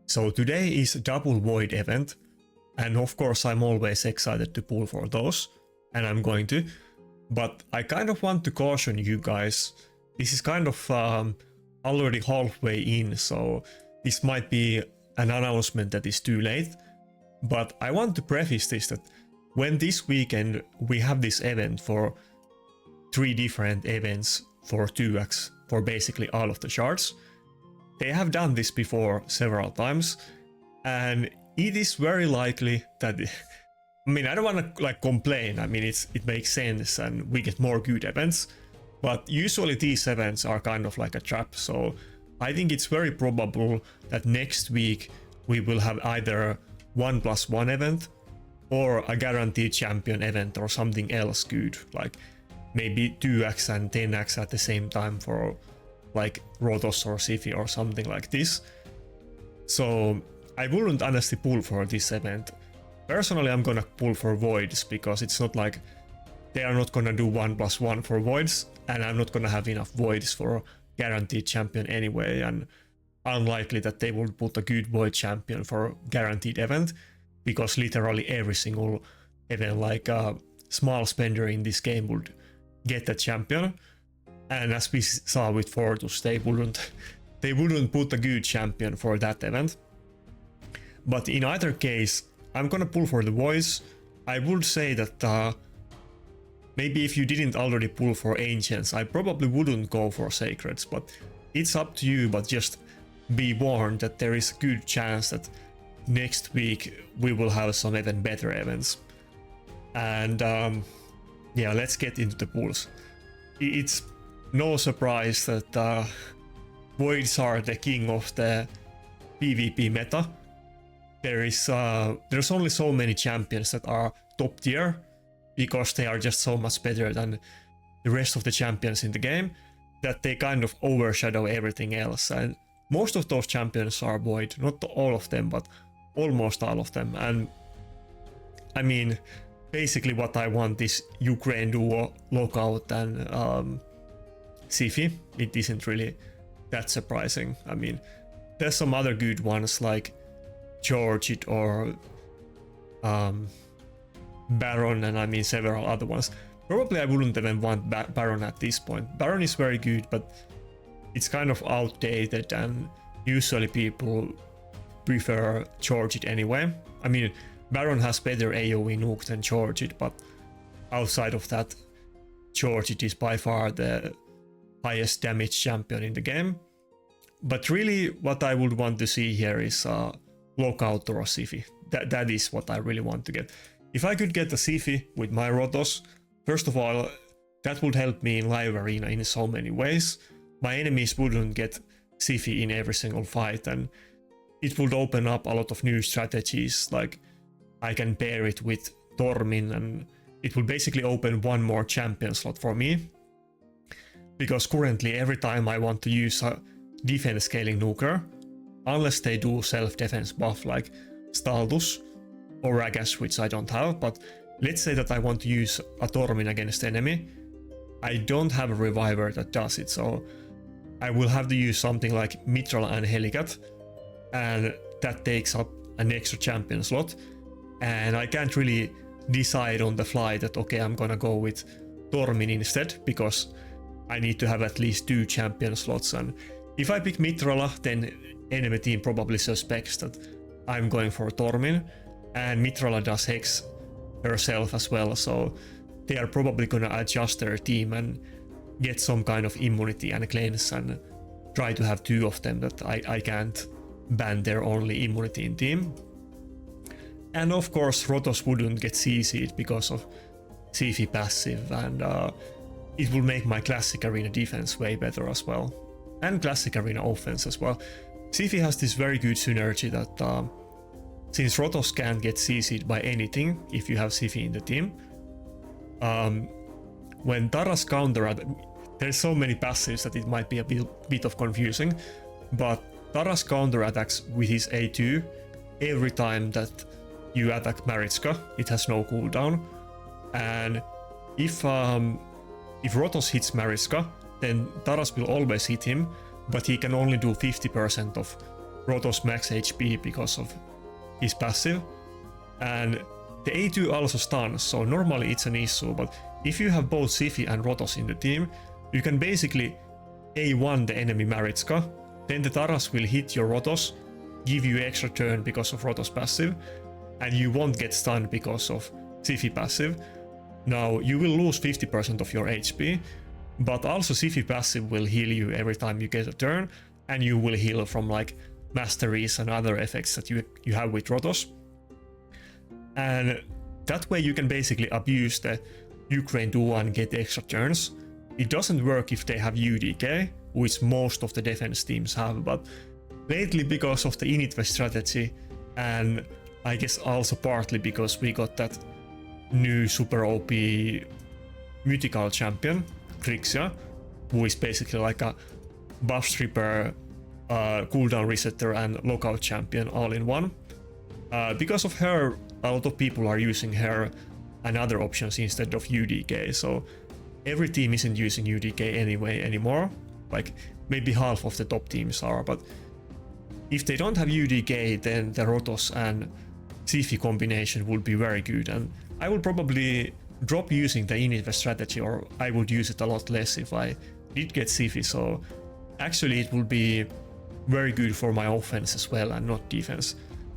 So today is a double void event, and of course I'm always excited to pull for those, and I'm going to, but I kind of want to caution you guys, this is kind of already halfway in, so this might be an announcement that is too late, but I want to preface this that when this weekend we have this event for 3 different events for 2x for basically all of the shards. They have done this before several times, and it is very likely that, I mean, I don't want to like complain, I mean it makes sense and we get more good events, but usually these events are kind of like a trap, so I think it's very probable that next week we will have either 1+1 event or a guaranteed champion event or something else good, like maybe 2x and 10x at the same time for like Rotos or Siphi or something like this. So I wouldn't honestly pull for this event. Personally, I'm gonna pull for voids because it's not like they are not gonna do 1+1 for voids, and I'm not gonna have enough voids for guaranteed champion anyway, and unlikely that they will put a good void champion for guaranteed event, because literally every single event, like a small spender in this game would get a champion, and as we saw with Fortus, they wouldn't put a good champion for that event. But in either case, I'm gonna pull for the voice. I would say that maybe if you didn't already pull for ancients, I probably wouldn't go for sacreds, but it's up to you. But just be warned that there is a good chance that next week we will have some even better events. And yeah, let's get into the pulls. It's no surprise that voids are the king of the PvP meta. There's only so many champions that are top tier because they are just so much better than the rest of the champions in the game that they kind of overshadow everything else. And most of those champions are void, not all of them, but almost all of them. And I mean, basically what I want is Ukraine duo, Lockout and Siphi. It isn't really that surprising. I mean, there's some other good ones like Georgit or Baron, and I mean several other ones. Probably I wouldn't even want Baron at this point. Baron is very good, but it's kind of outdated, and usually people prefer Georgit anyway. I mean, Baron has better AoE nuke than Georgit, but outside of that, Georgit is by far the highest damage champion in the game. But really, what I would want to see here is Lockout or a Siphi. That is what I really want to get. If I could get a Siphi with my Rotos, first of all, that would help me in live arena in so many ways. My enemies wouldn't get Siphi in every single fight, and it would open up a lot of new strategies, like I can pair it with Tormin, and it will basically open one more champion slot for me. Because currently every time I want to use a defense scaling nuker, unless they do self-defense buff like Staldus or Ragas, which I don't have, but let's say that I want to use a Tormin against enemy, I don't have a reviver that does it, so I will have to use something like Mithril and Helicat, and that takes up an extra champion slot, and I can't really decide on the fly that okay, I'm gonna go with Tormin instead, because I need to have at least 2 champion slots, and if I pick Mithrala, then enemy team probably suspects that I'm going for Tormin, and Mithrala does Hex herself as well, so they are probably gonna adjust their team and get some kind of immunity and cleanse and try to have 2 of them that I can't ban their only immunity in team. And of course Rotos wouldn't get CC'd because of Siphi passive, and it will make my classic arena defense way better as well, and classic arena offense as well. Siphi has this very good synergy that since Rotos can't get CC'd by anything if you have Siphi in the team, when Tara's counter, there's so many passives that it might be a bit of confusing, but Tara's counter attacks with his A2 every time that you attack Maritzka. It has no cooldown, and if Rotos hits Maritzka, then Taras will always hit him, but he can only do 50% of Rotos max HP because of his passive. And the A2 also stuns, so normally it's an issue, but if you have both Siphi and Rotos in the team, you can basically A1 the enemy Maritzka, then the Taras will hit your Rotos, give you extra turn because of Rotos passive, and you won't get stunned because of Siphi passive. Now, you will lose 50% of your HP, but also Siphi passive will heal you every time you get a turn, and you will heal from like masteries and other effects that you have with Rotos. And that way you can basically abuse the Ukraine duo and get extra turns. It doesn't work if they have UDK, which most of the defense teams have, but lately because of the init strategy, and I guess also partly because we got that new super OP mythical champion, Grixia, who is basically like a buff stripper, cooldown resetter and lockout champion all in one. Because of her, a lot of people are using her and other options instead of UDK, so every team isn't using UDK anyway anymore. Like maybe half of the top teams are, but if they don't have UDK, then the Rotos and Siphi combination would be very good, and I would probably drop using the init strategy, or I would use it a lot less if I did get Siphi, so actually it would be very good for my offense as well and not defense.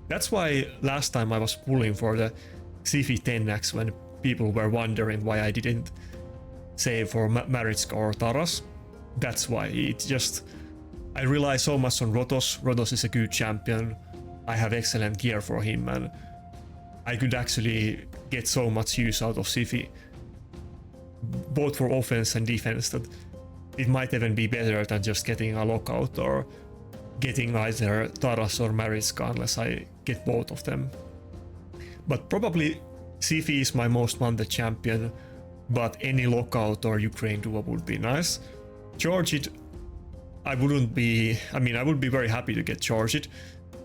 That's why last time I was pulling for the Siphi 10x when people were wondering why I didn't save for Maritzka or Taras. That's why I rely so much on Rotos. Rotos is a good champion. I have excellent gear for him, and I could actually get so much use out of Siphi, both for offense and defense, that it might even be better than just getting a lockout or getting either Taras or Maritzka, unless I get both of them. But probably Siphi is my most wanted champion, but any lockout or Ukraine duo would be nice. Charge it, I would be very happy to get Charge it,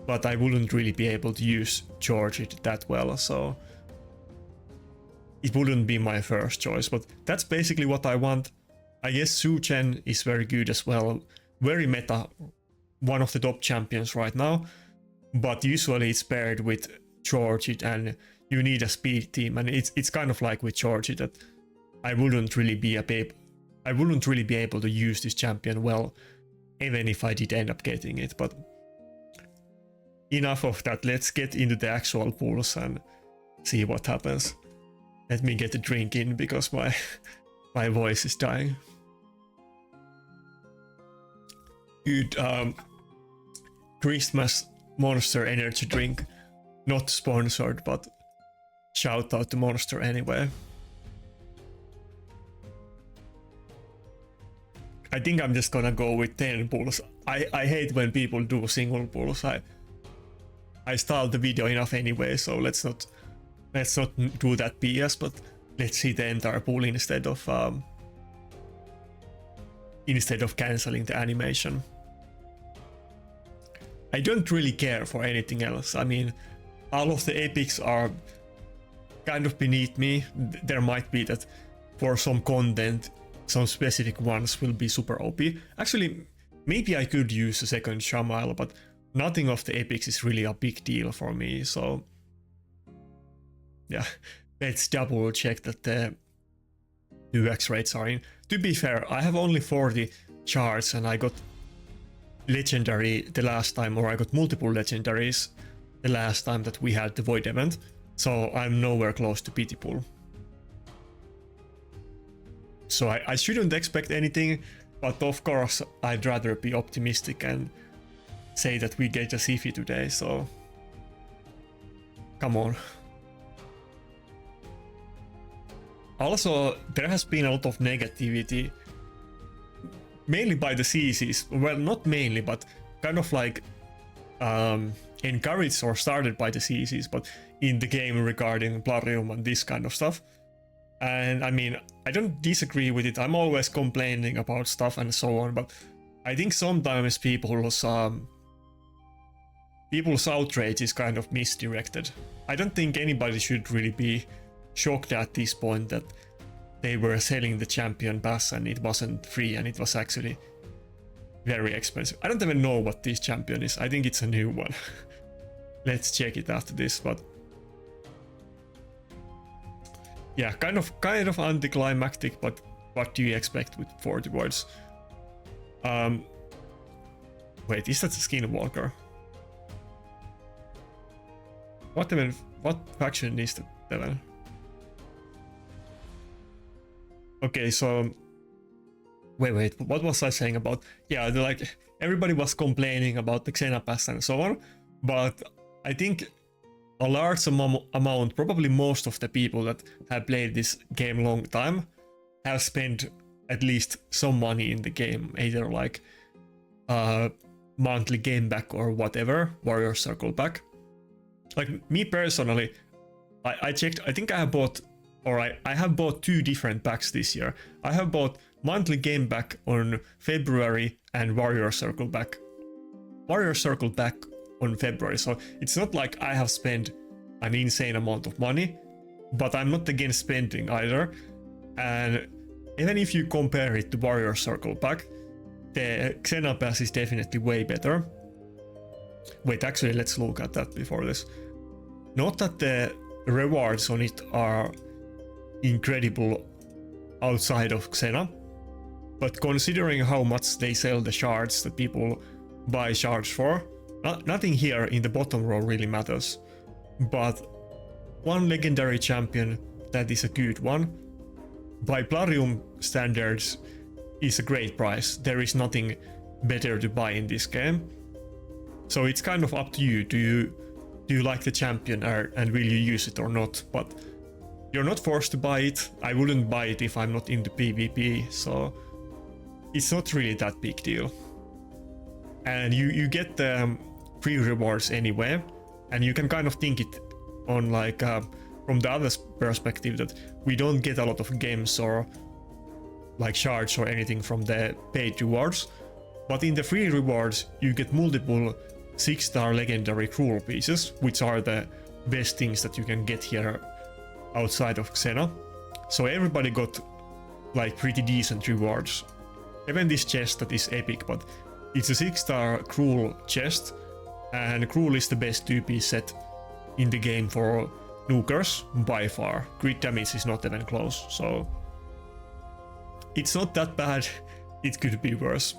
but I wouldn't really be able to use Charge it that well, so it wouldn't be my first choice, but that's basically what I want. I guess Su-Chen is very good as well, very meta, one of the top champions right now, but usually it's paired with Charge it and you need a speed team, and it's kind of like with Charge it that I wouldn't really be able to use this champion well, even if I did end up getting it. But enough of that, let's get into the actual pools and see what happens. Let me get a drink in because my voice is dying. Good Christmas Monster energy drink, not sponsored, but shout out to Monster anyway. I think I'm just gonna go with 10 pulls. I hate when people do single pulls. I styled the video enough anyway, so let's not do that BS, but let's see the entire pool instead of canceling the animation. I don't really care for anything else. I mean, all of the epics are kind of beneath me. There might be that for some content, some specific ones will be super OP. Actually, maybe I could use a second Shamail, but nothing of the epics is really a big deal for me, so yeah, let's double check that the 2x rates are in. To be fair, I have only 40 charts and I got legendary the last time, or I got multiple legendaries the last time that we had the Void event, so I'm nowhere close to pity pool. So I shouldn't expect anything, but of course I'd rather be optimistic and say that we get a Siphi today, so come on. Also, there has been a lot of negativity, mainly by the CCs, well, not mainly, but kind of like encouraged or started by the CCs, but in the game regarding Plarium and this kind of stuff. And I mean, I don't disagree with it. I'm always complaining about stuff and so on, but I think sometimes people's outrage is kind of misdirected. I don't think anybody should really be shocked at this point that they were selling the champion pass and it wasn't free and it was actually very expensive. I don't even know what this champion is. I think it's a new one. Let's check it after this, but yeah, kind of anticlimactic, but what do you expect with 40 words? Wait, is that a skinwalker? What faction is that even? Okay, so wait, what was I saying about? Yeah, like everybody was complaining about the Xena Pass and so on, but I think a large amount, probably most of the people that have played this game long time, have spent at least some money in the game, either like monthly game back or whatever, Warrior Circle pack. Like me personally, I checked, I think I have bought, or I have bought 2 different packs this year. I have bought monthly game back on February and Warrior Circle pack on February. So it's not like I have spent an insane amount of money, but I'm not against spending either. And even if you compare it to Warrior Circle pack, the Xena Pass is definitely way better. Wait, actually, let's look at that before this. Not that the rewards on it are incredible outside of Xena, but considering how much they sell the shards that people buy shards for, nothing here in the bottom row really matters. But one legendary champion that is a good one, by Plarium standards, is a great price. There is nothing better to buy in this game. So it's kind of up to you. Do you like the champion and will you use it or not? But you're not forced to buy it. I wouldn't buy it if I'm not into PvP, so it's not really that big deal. And you get the free rewards anyway, and you can kind of think it on like from the other perspective that we don't get a lot of games or like shards or anything from the paid rewards, but in the free rewards you get multiple 6-star legendary cruel pieces, which are the best things that you can get here outside of Xena. So everybody got like pretty decent rewards. Even this chest that is epic, but it's a 6-star cruel chest, and cruel is the best 2-piece set in the game for nukers by far. Crit damage is not even close, so it's not that bad. It could be worse.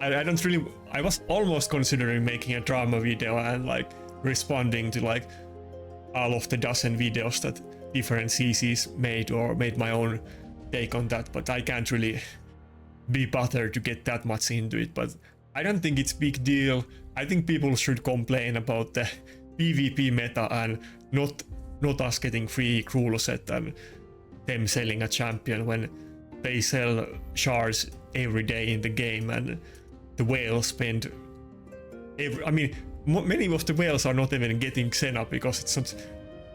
I was almost considering making a drama video and like responding to like all of the dozen videos that different CCs made, or made my own take on that, but I can't really be bothered to get that much into it. But I don't think it's big deal. I think people should complain about the PvP meta and not us getting free cruel set and them selling a champion when they sell shards every day in the game, and the whales spend many of the whales are not even getting Xena because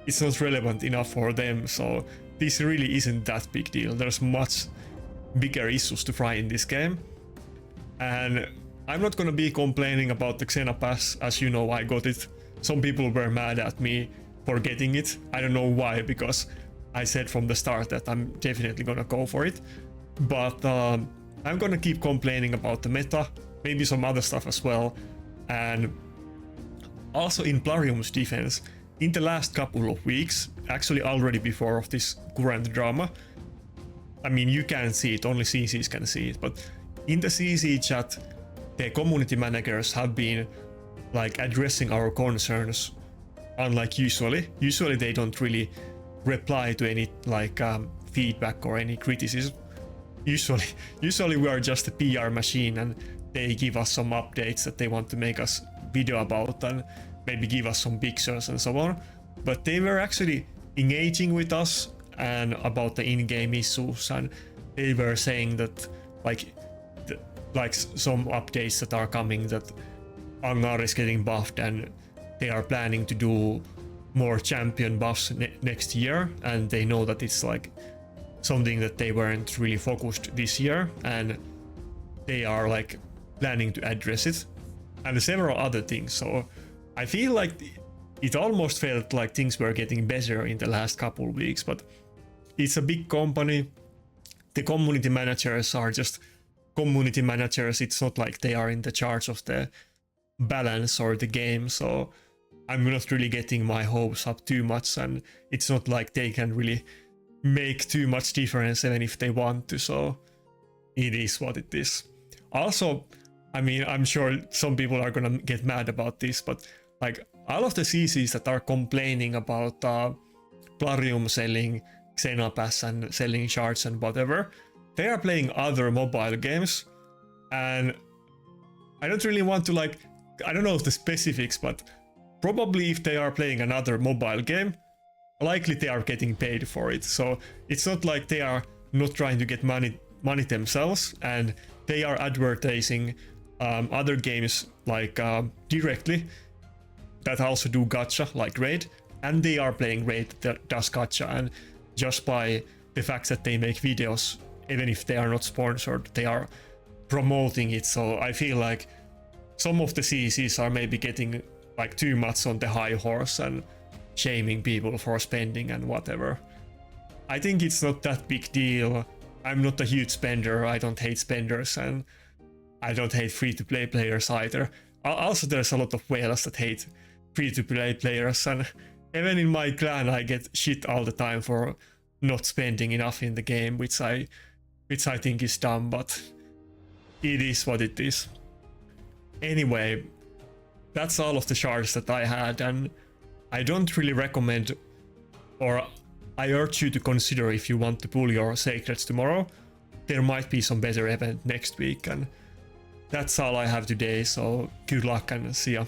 it's not relevant enough for them. So this really isn't that big deal. There's much bigger issues to fry in this game, and I'm not gonna be complaining about the Xena Pass. As you know, I got it. Some people were mad at me for getting it. I don't know why, because I said from the start that I'm definitely gonna go for it. But I'm gonna keep complaining about the meta, maybe some other stuff as well. And also in Plarium's defense, in the last couple of weeks, actually already before of this current drama, I mean, you can't see it, only CCs can see it, but in the CC chat, the community managers have been like addressing our concerns, unlike usually. Usually they don't really reply to any like feedback or any criticism. Usually we are just a PR machine, and they give us some updates that they want to make us video about and maybe give us some pictures and so on. But they were actually engaging with us and about the in-game issues, and they were saying that like some updates that are coming, that Angar is getting buffed and they are planning to do more champion buffs next year, and they know that it's like something that they weren't really focused this year, and they are like planning to address it, and several other things. So I feel like it almost felt like things were getting better in the last couple of weeks, but it's a big company. The community managers are just community managers. It's not like they are in the charge of the balance or the game, so I'm not really getting my hopes up too much, and it's not like they can really make too much difference even if they want to, so it is what it is. Also, I mean, I'm sure some people are gonna get mad about this, but like all of the CCs that are complaining about Plarium selling Xenapass and selling shards and whatever, they are playing other mobile games, and I don't really want to like, I don't know the specifics, but probably if they are playing another mobile game, likely they are getting paid for it. So it's not like they are not trying to get money themselves, and they are advertising other games like directly that also do gacha like Raid, and they are playing Raid that does gacha, and just by the fact that they make videos, even if they are not sponsored, they are promoting it. So I feel like some of the CCs are maybe getting like too much on the high horse and shaming people for spending and whatever. I think it's not that big deal. I'm not a huge spender, I don't hate spenders, and I don't hate free-to-play players either. Also, there's a lot of whales that hate free-to-play players, and even in my clan I get shit all the time for not spending enough in the game, which I think is dumb, but it is what it is. Anyway, that's all of the shards that I had, and I don't really recommend, or I urge you to consider if you want to pull your sacreds tomorrow. There might be some better event next week, and that's all I have today, so good luck and see ya.